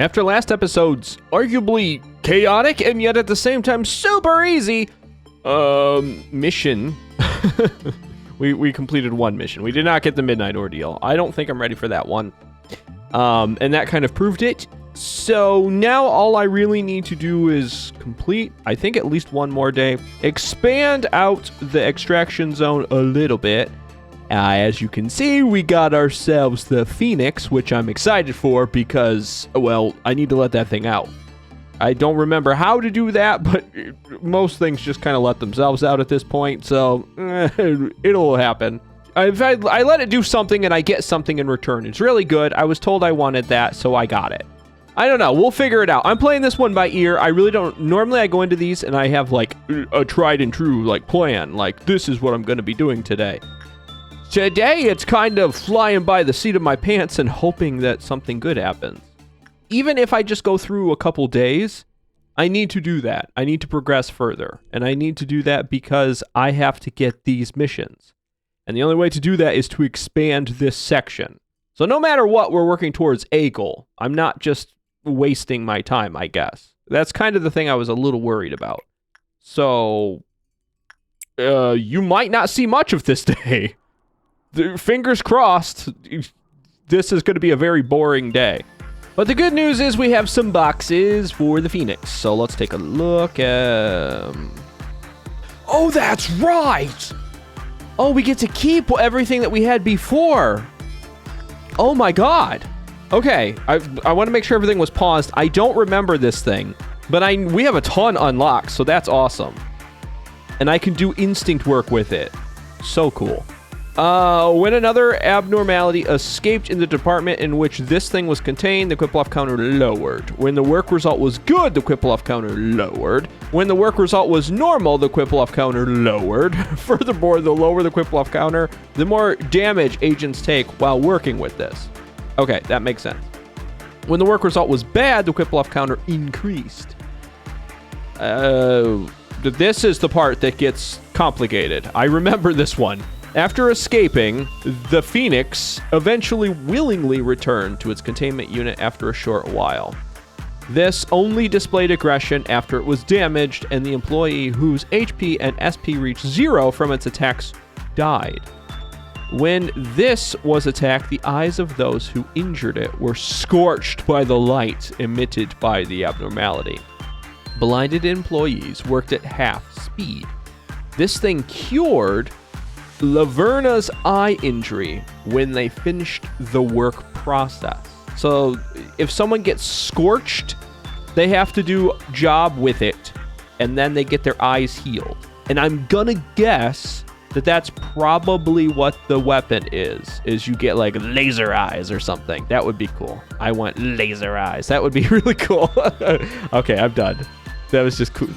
After last episode's arguably chaotic and yet at the same time super easy mission, we completed one mission. We did not get the midnight ordeal. I don't think I'm ready for that one. And that kind of proved it. So now all I really need to do is complete, I think, at least one more day. Expand out the extraction zone a little bit. As you can see, we got ourselves the Phoenix, which I'm excited for because, well, I need to let that thing out. I don't remember how to do that, but most things just kind of let themselves out at this point, so it'll happen. I let it do something and I get something in return. It's really good. I was told I wanted that, so I got it. I don't know. We'll figure it out. I'm playing this one by ear. I really don't... Normally, I go into these and I have, like, a tried and true, like, plan. Like, this is what I'm going to be doing today. Today, it's kind of flying by the seat of my pants and hoping that something good happens. Even if I just go through a couple days, I need to do that. I need to progress further. And I need to do that because I have to get these missions. And the only way to do that is to expand this section. So no matter what, we're working towards a goal. I'm not just wasting my time, I guess. That's kind of the thing I was a little worried about. So, you might not see much of this day. Fingers crossed, this is going to be a very boring day. But the good news is we have some boxes for the Phoenix. So let's take a look at... Oh, that's right! Oh, we get to keep everything that we had before. Oh my god. Okay, I want to make sure everything was paused. I don't remember this thing, but we have a ton unlocked, so that's awesome. And I can do instinct work with it. So cool. When another abnormality escaped in the department in which this thing was contained, the Quiplaw counter lowered. When the work result was good, the Quiplaw counter lowered. When the work result was normal, the Quiplaw counter lowered. Furthermore, the lower the Quiplaw counter, the more damage agents take while working with this. Okay, that makes sense. When the work result was bad, the Quiplaw counter increased. This is the part that gets complicated. I remember this one. After escaping, the Phoenix eventually willingly returned to its containment unit after a short while. This only displayed aggression after it was damaged and the employee whose HP and SP reached 0 from its attacks died. When this was attacked, the eyes of those who injured it were scorched by the light emitted by the abnormality. Blinded employees worked at half speed. This thing cured Laverna's eye injury when they finished the work process. So if someone gets scorched, they have to do a job with it, and then they get their eyes healed. And I'm gonna guess that that's probably what the weapon is you get like laser eyes or something. That would be cool. I want laser eyes. That would be really cool. Okay, I'm done. That was just cool.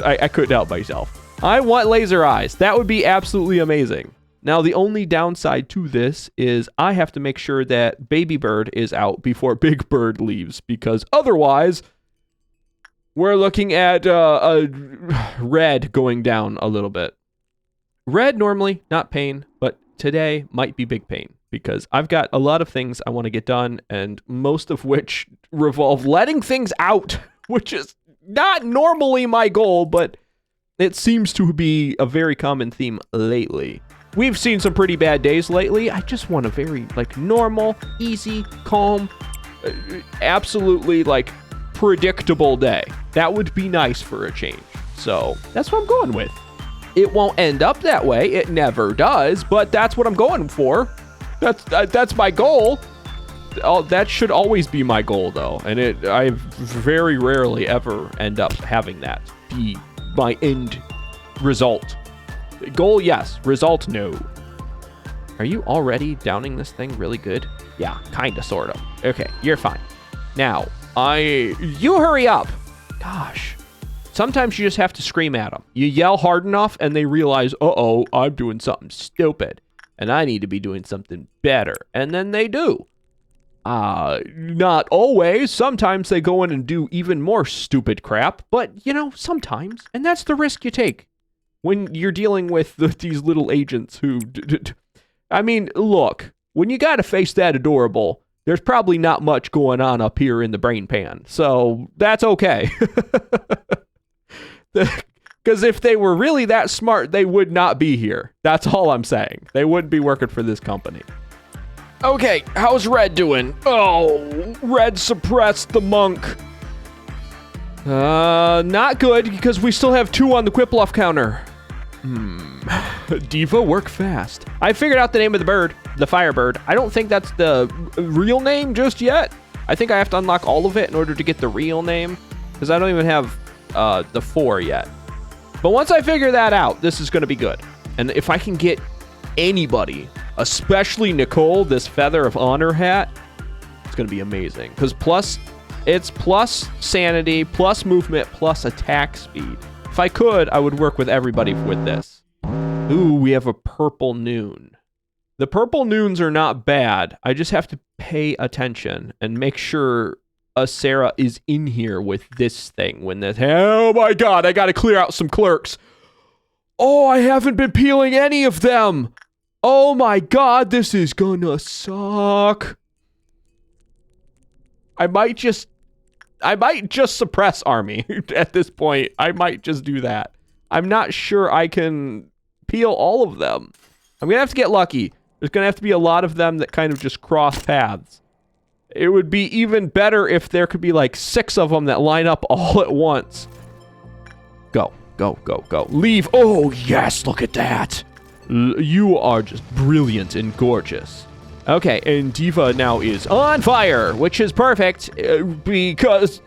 I couldn't help myself. I want laser eyes. That would be absolutely amazing. Now, the only downside to this is I have to make sure that Baby Bird is out before Big Bird leaves, because otherwise we're looking at red going down a little bit. Red normally, not pain, but today might be big pain because I've got a lot of things I want to get done, and most of which revolve letting things out, which is not normally my goal, but it seems to be a very common theme lately. We've seen some pretty bad days lately. I just want a very, like, normal, easy, calm, absolutely, like, predictable day. That would be nice for a change. So that's what I'm going with. It won't end up that way. It never does, but that's what I'm going for. That's my goal. That should always be my goal, though. And I very rarely ever end up having that be my end result. Goal, yes. Result, no. Are you already downing this thing really good? Yeah, kinda, sorta. Okay, you're fine. Now, you hurry up. Gosh. Sometimes you just have to scream at them. You yell hard enough and they realize, uh-oh, I'm doing something stupid and I need to be doing something better. And then they do. Not always. Sometimes they go in and do even more stupid crap, but, you know, sometimes. And that's the risk you take when you're dealing with these little agents who... I mean, look, when you gotta face that adorable, there's probably not much going on up here in the brain pan. So that's okay. Because if they were really that smart, they would not be here. That's all I'm saying. They wouldn't be working for this company. Okay, how's Red doing? Oh, Red suppressed the monk. Not good, because we still have 2 on the Quiplov counter. Diva, work fast. I figured out the name of the bird, the Firebird. I don't think that's the real name just yet. I think I have to unlock all of it in order to get the real name, because I don't even have the 4 yet. But once I figure that out, this is going to be good. And if I can get anybody, especially Nicole, this Feather of Honor hat, it's going to be amazing. Because it's plus sanity, plus movement, plus attack speed. If I could, I would work with everybody with this. Ooh, we have a purple noon. The purple noons are not bad. I just have to pay attention and make sure Sarah is in here with this thing when this... Oh my god, I gotta clear out some clerks. Oh, I haven't been peeling any of them. Oh my god, this is gonna suck. I might just suppress army at this point. I might just do that. I'm not sure I can peel all of them. I'm gonna have to get lucky. There's gonna have to be a lot of them that kind of just cross paths. It would be even better if there could be like 6 of them that line up all at once. Go, go, go, go. Leave. Oh, yes, look at that. You are just brilliant and gorgeous. Okay, and Diva now is on fire, which is perfect because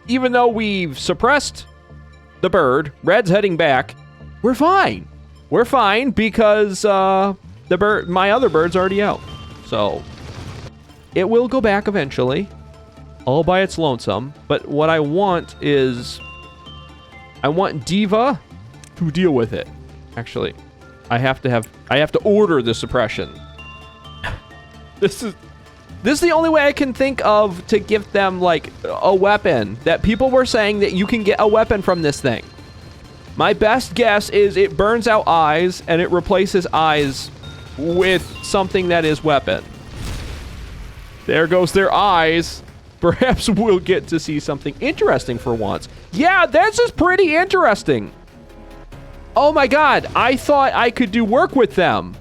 even though we've suppressed the bird, Red's heading back, we're fine. We're fine because my other bird's already out. So it will go back eventually, all by its lonesome. But what I want is, I want Diva to deal with it. Actually, I have to order the suppression. This is the only way I can think of to give them like a weapon. That people were saying that you can get a weapon from this thing. My best guess is it burns out eyes and it replaces eyes with something that is weapon. There goes their eyes. Perhaps we'll get to see something interesting for once. Yeah, this is pretty interesting. Oh my god, I thought I could do work with them.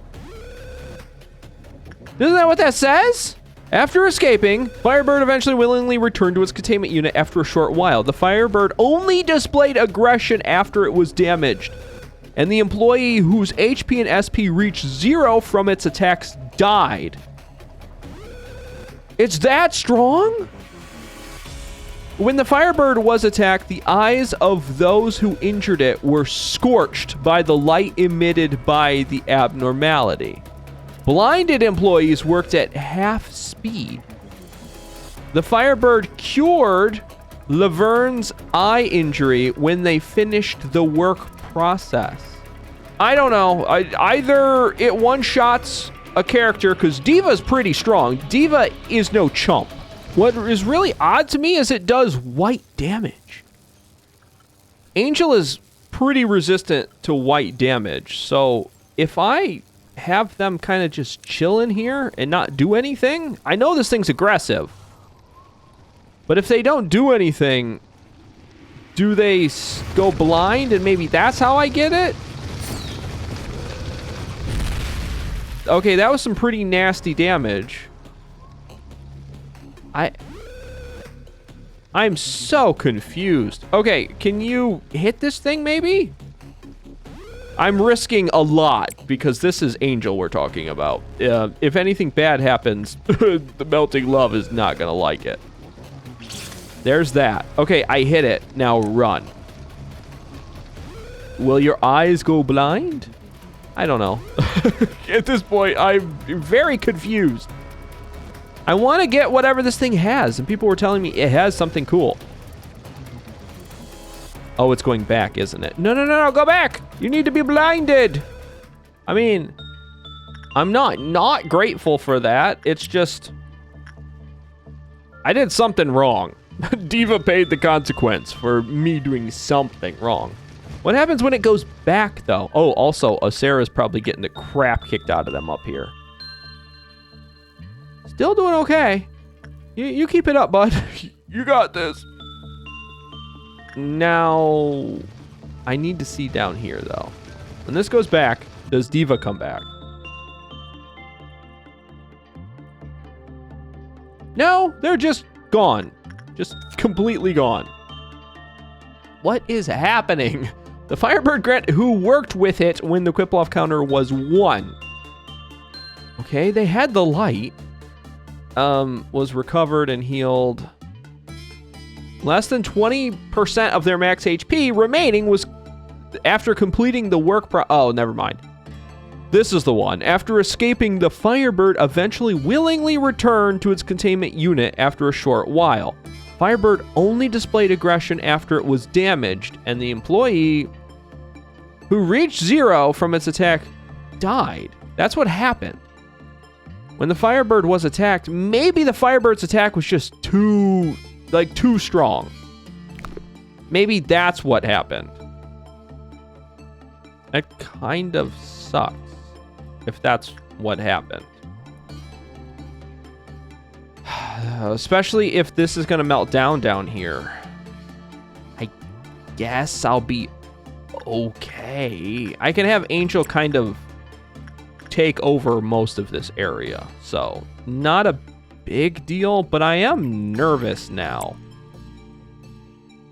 Isn't that what that says? After escaping, Firebird eventually willingly returned to its containment unit after a short while. The Firebird only displayed aggression after it was damaged. And the employee whose HP and SP reached 0 from its attacks died. It's that strong? When the Firebird was attacked, the eyes of those who injured it were scorched by the light emitted by the abnormality. Blinded employees worked at half speed. The Firebird cured Laverne's eye injury when they finished the work process. I don't know. Either it one-shots a character, because Diva's pretty strong. Diva is no chump. What is really odd to me is it does white damage. Angel is pretty resistant to white damage, so if I have them kind of just chill in here and not do anything, I know this thing's aggressive, but if they don't do anything, do they go blind and maybe that's how I get it? Okay, that was some pretty nasty damage. I'm so confused. Okay, can you hit this thing maybe? I'm risking a lot because this is Angel we're talking about. If anything bad happens, the Melting Love is not gonna like it. There's that. Okay, I hit it. Now run. Will your eyes go blind? I don't know. At this point, I'm very confused. I want to get whatever this thing has, and people were telling me it has something cool. Oh, it's going back, isn't it? No, no, no, no, go back! You need to be blinded! I mean, I'm not grateful for that. It's just, I did something wrong. Diva paid the consequence for me doing something wrong. What happens when it goes back, though? Oh, also, Sarah's probably getting the crap kicked out of them up here. Still doing okay. You keep it up, bud. You got this. Now, I need to see down here, though. When this goes back, does Diva come back? No, they're just gone. Just completely gone. What is happening? The Firebird Grant who worked with it when the Quiplov counter was 1. Okay, they had the light. Was recovered and healed. Less than 20% of their max HP remaining was after completing the work oh, never mind. This is the one. After escaping, the Firebird eventually willingly returned to its containment unit after a short while. Firebird only displayed aggression after it was damaged, and the employee who reached 0 from its attack died. That's what happened. When the Firebird was attacked, maybe the Firebird's attack was just too strong. Maybe that's what happened. That kind of sucks, if that's what happened. Especially if this is going to melt down here. I guess I'll be okay. I can have Angel kind of take over most of this area, so not a big deal, but I am nervous now.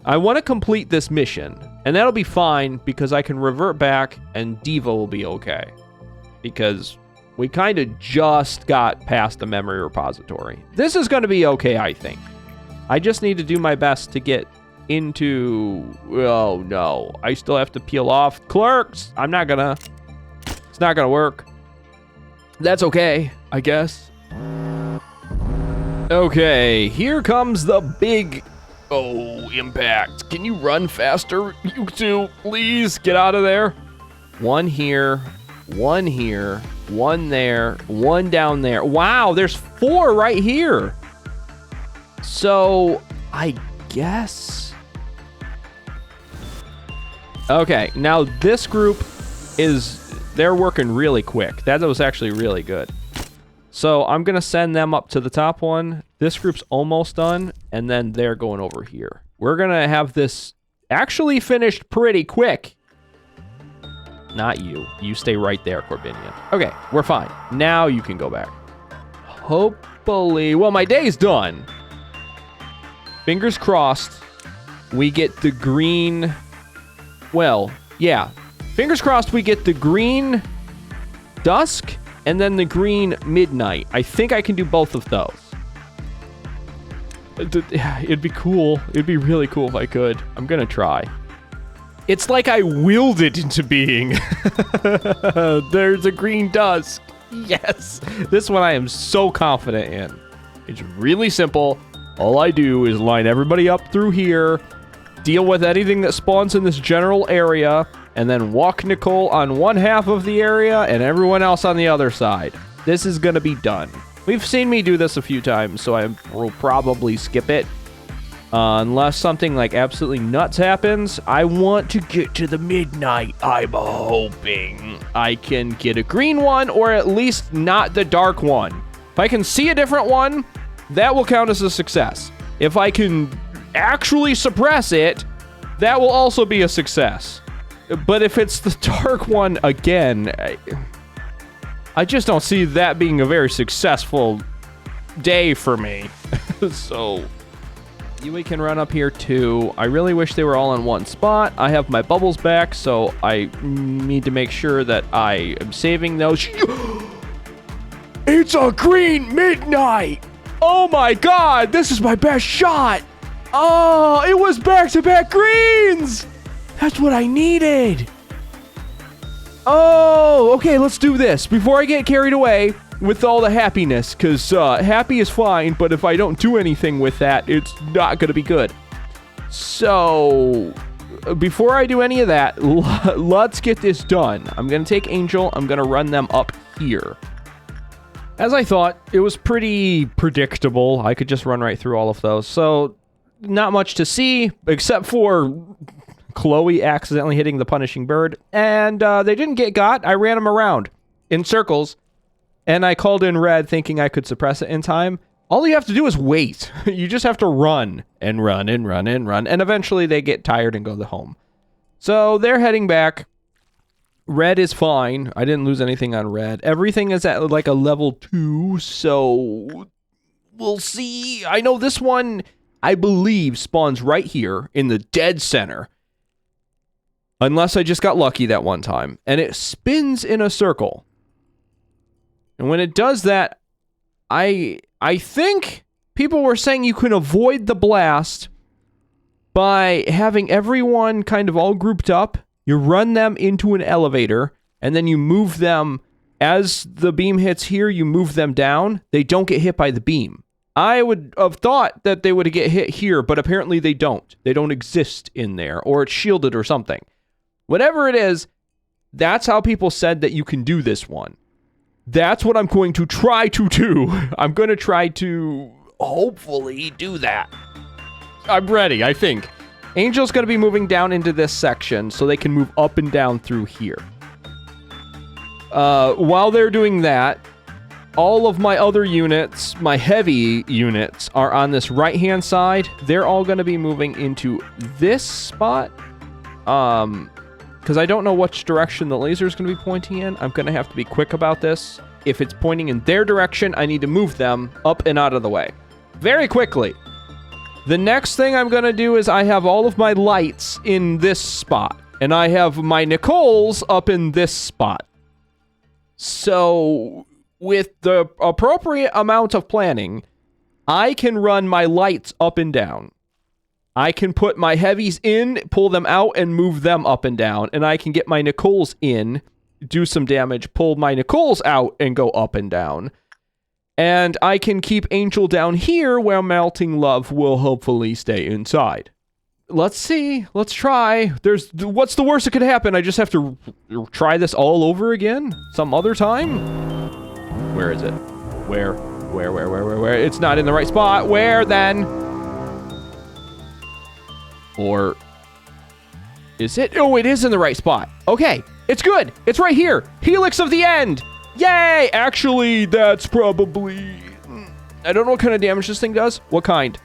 I want to complete this mission, and that'll be fine because I can revert back and Diva will be okay. Because we kind of just got past the memory repository. This is going to be okay, I think. I just need to do my best to get into... Oh, no. I still have to peel off clerks. It's not going to work. That's okay, I guess. Okay, here comes the big... Oh, impact. Can you run faster, you two? Please, get out of there. One here, one here, one there, one down there. Wow, there's 4 right here. So, I guess... Okay, now this group is... They're working really quick. That was actually really good. So I'm going to send them up to the top one. This group's almost done, and then they're going over here. We're going to have this actually finished pretty quick. Not you. You stay right there, Corbinian. Okay, we're fine. Now you can go back. Hopefully... Well, my day's done. Fingers crossed we get the green... Well, yeah. Fingers crossed we get the green dusk and then the green midnight. I think I can do both of those. It'd be cool. It'd be really cool if I could. I'm gonna try. It's like I willed it into being. There's a green dusk. Yes. This one I am so confident in. It's really simple. All I do is line everybody up through here, deal with anything that spawns in this general area, and then walk Nicole on one half of the area and everyone else on the other side. This is going to be done. We've seen me do this a few times, so I will probably skip it. Unless something like absolutely nuts happens. I want to get to the midnight. I'm hoping I can get a green one, or at least not the dark one. If I can see a different one, that will count as a success. If I can actually suppress it, that will also be a success. But if it's the dark one again, I just don't see that being a very successful day for me. So, we can run up here too. I really wish they were all in one spot. I have my bubbles back, so I need to make sure that I am saving those. It's a green midnight! Oh my god, this is my best shot! Oh, it was back-to-back greens! That's what I needed. Oh, okay, let's do this. Before I get carried away with all the happiness, because happy is fine, but if I don't do anything with that, it's not going to be good. So, before I do any of that, let's get this done. I'm going to take Angel. I'm going to run them up here. As I thought, it was pretty predictable. I could just run right through all of those. So, not much to see, except for Chloe accidentally hitting the punishing bird, and they didn't get got. I ran them around in circles, and I called in red thinking I could suppress it in time. All you have to do is wait. You just have to run and run and run and run. And eventually they get tired and go home. So they're heading back. Red is fine. I didn't lose anything on red. Everything is at like a level 2. So we'll see. I know this one, I believe, spawns right here in the dead center. Unless I just got lucky that one time. And it spins in a circle. And when it does that, I think people were saying you can avoid the blast by having everyone kind of all grouped up. You run them into an elevator, and then you move them. As the beam hits here, you move them down. They don't get hit by the beam. I would have thought that they would get hit here, but apparently they don't. They don't exist in there, or it's shielded or something. Whatever it is, that's how people said that you can do this one. That's what I'm going to try to do. I'm going to try to hopefully do that. I'm ready, I think. Angel's going to be moving down into this section so they can move up and down through here. While they're doing that, all of my other units, my heavy units, are on this right-hand side. They're all going to be moving into this spot. Because I don't know which direction the laser is going to be pointing in. I'm going to have to be quick about this. If it's pointing in their direction, I need to move them up and out of the way. Very quickly. The next thing I'm going to do is I have all of my lights in this spot. And I have my Nicole's up in this spot. So, with the appropriate amount of planning, I can run my lights up and down. I can put my heavies in, pull them out, and move them up and down. And I can get my Nicole's in, do some damage, pull my Nicole's out, and go up and down. And I can keep Angel down here where Melting Love will hopefully stay inside. Let's see. Let's try. What's the worst that could happen? I just have to try this all over again? Some other time? Where is it? Where? It's not in the right spot. Where then? Or is it? Oh, it is in the right spot. Okay, it's good. It's right here. Helix of the end. Yay! Actually, that's probably... I don't know what kind of damage this thing does. What kind?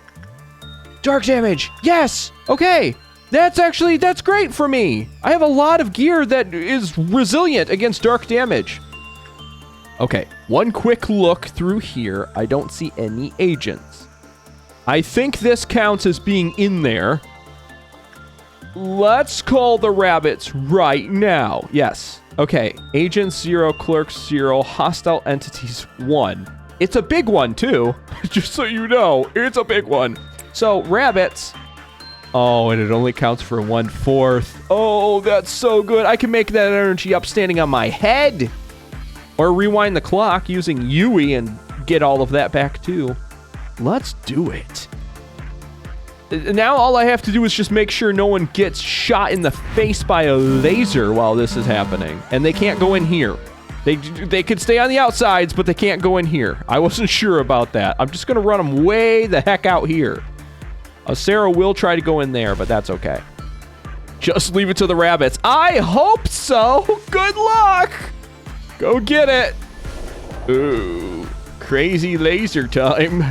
Dark damage. Yes. Okay. That's great for me. I have a lot of gear that is resilient against dark damage. Okay, one quick look through here. I don't see any agents. I think this counts as being in there. Let's call the rabbits right now. Yes. Okay. Agents 0, clerks 0, hostile entities 1. It's a big one, too. Just so you know, it's a big one. So, rabbits. Oh, and it only counts for 1/4. Oh, that's so good. I can make that energy up standing on my head. Or rewind the clock using Yui and get all of that back, too. Let's do it. Now all I have to do is just make sure no one gets shot in the face by a laser while this is happening. And they can't go in here. They could stay on the outsides, but they can't go in here. I wasn't sure about that. I'm just going to run them way the heck out here. Sarah will try to go in there, but that's okay. Just leave it to the rabbits. I hope so. Good luck. Go get it. Ooh, crazy laser time.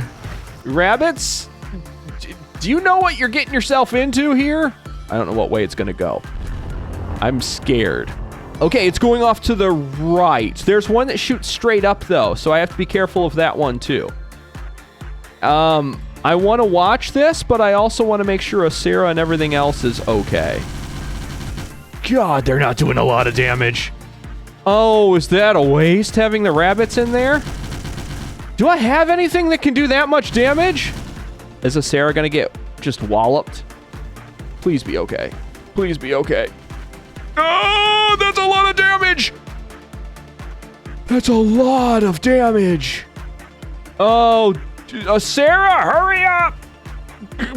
Rabbits? Do you know what you're getting yourself into here? I don't know what way it's going to go. I'm scared. Okay, it's going off to the right. There's one that shoots straight up, though, so I have to be careful of that one, too. I want to watch this, but I also want to make sure Sarah and everything else is okay. God, they're not doing a lot of damage. Oh, is that a waste, having the rabbits in there? Do I have anything that can do that much damage? Is Sarah going to get just walloped? Please be okay. Please be okay. Oh, that's a lot of damage! That's a lot of damage! Oh, Sarah, hurry up!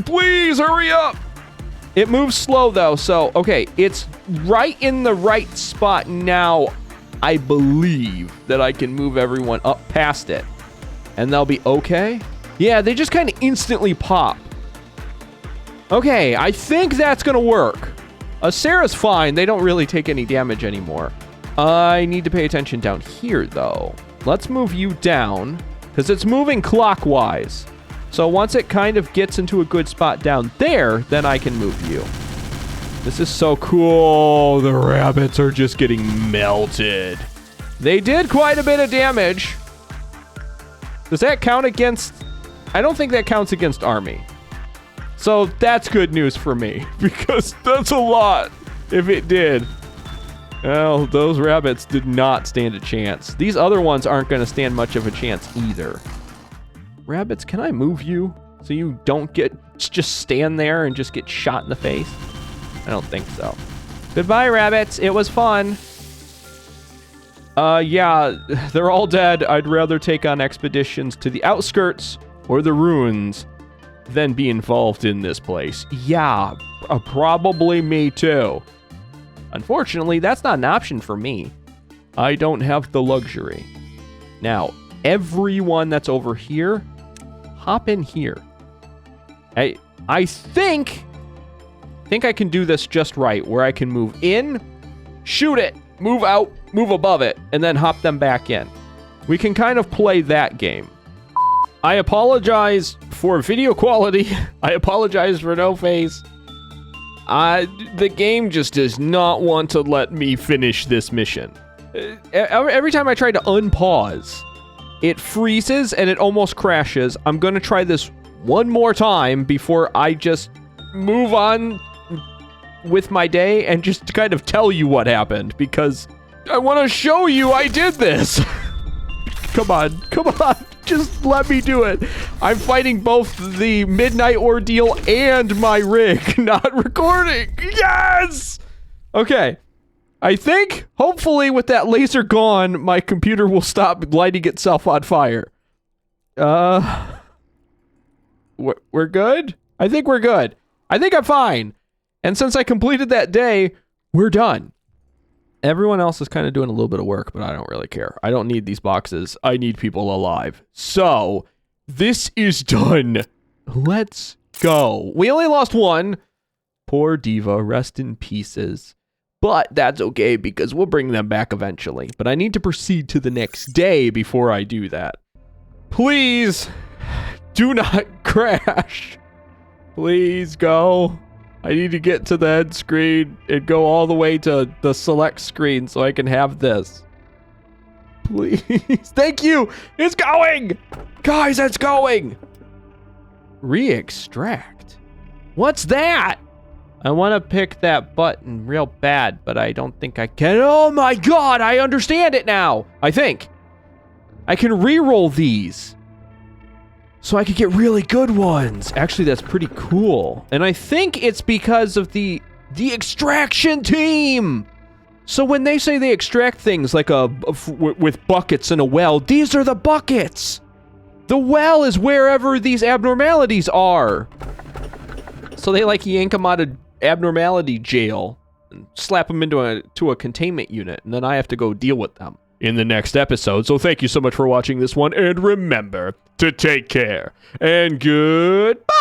Please, hurry up! It moves slow, though, so, okay, it's right in the right spot now. I believe that I can move everyone up past it. And they'll be okay? Yeah, they just kind of instantly pop. Okay, I think that's going to work. Sarah's fine. They don't really take any damage anymore. I need to pay attention down here, though. Let's move you down. because it's moving clockwise. So once it kind of gets into a good spot down there, then I can move you. This is so cool. The rabbits are just getting melted. They did quite a bit of damage. Does that count against... I don't think that counts against army. So that's good news for me, because that's a lot if it did. Well, those rabbits did not stand a chance. These other ones aren't going to stand much of a chance either. Rabbits, can I move you so you don't just stand there and just get shot in the face? I don't think so. Goodbye, rabbits. It was fun. Yeah, they're all dead. I'd rather take on expeditions to the outskirts or the ruins than be involved in this place. Yeah, probably me too. Unfortunately, that's not an option for me. I don't have the luxury. Now, everyone that's over here, hop in here. I think I can do this just right, where I can move in, shoot it, move out, move above it, and then hop them back in. We can kind of play that game. I apologize for video quality. I apologize for no face. The game just does not want to let me finish this mission. Every time I try to unpause, it freezes and it almost crashes. I'm going to try this one more time before I just move on with my day and just kind of tell you what happened, because I want to show you I did this. Come on, just let me do it. I'm fighting both the midnight ordeal and my rig not recording. Yes! Okay. I think, hopefully with that laser gone, my computer will stop lighting itself on fire. We're good? I think we're good. I think I'm fine. And since I completed that day, we're done. Everyone else is kind of doing a little bit of work, but I don't really care. I don't need these boxes. I need people alive. So, this is done. Let's go. We only lost one. Poor Diva, rest in pieces. But that's okay, because we'll bring them back eventually. But I need to proceed to the next day before I do that. Please, do not crash. Please go. I need to get to the end screen and go all the way to the select screen so I can have this. Please. Thank you. It's going. Guys, it's going. Re-extract. What's that? I want to pick that button real bad, but I don't think I can. Oh my God, I understand it now. I think. I can re-roll these, so I could get really good ones. Actually, that's pretty cool. And I think it's because of the extraction team. So when they say they extract things like with buckets and a well, these are the buckets. The well is wherever these abnormalities are. So they like yank them out of abnormality jail and slap them into a containment unit, and then I have to go deal with them in the next episode. So thank you so much for watching this one, and remember to take care, and goodbye!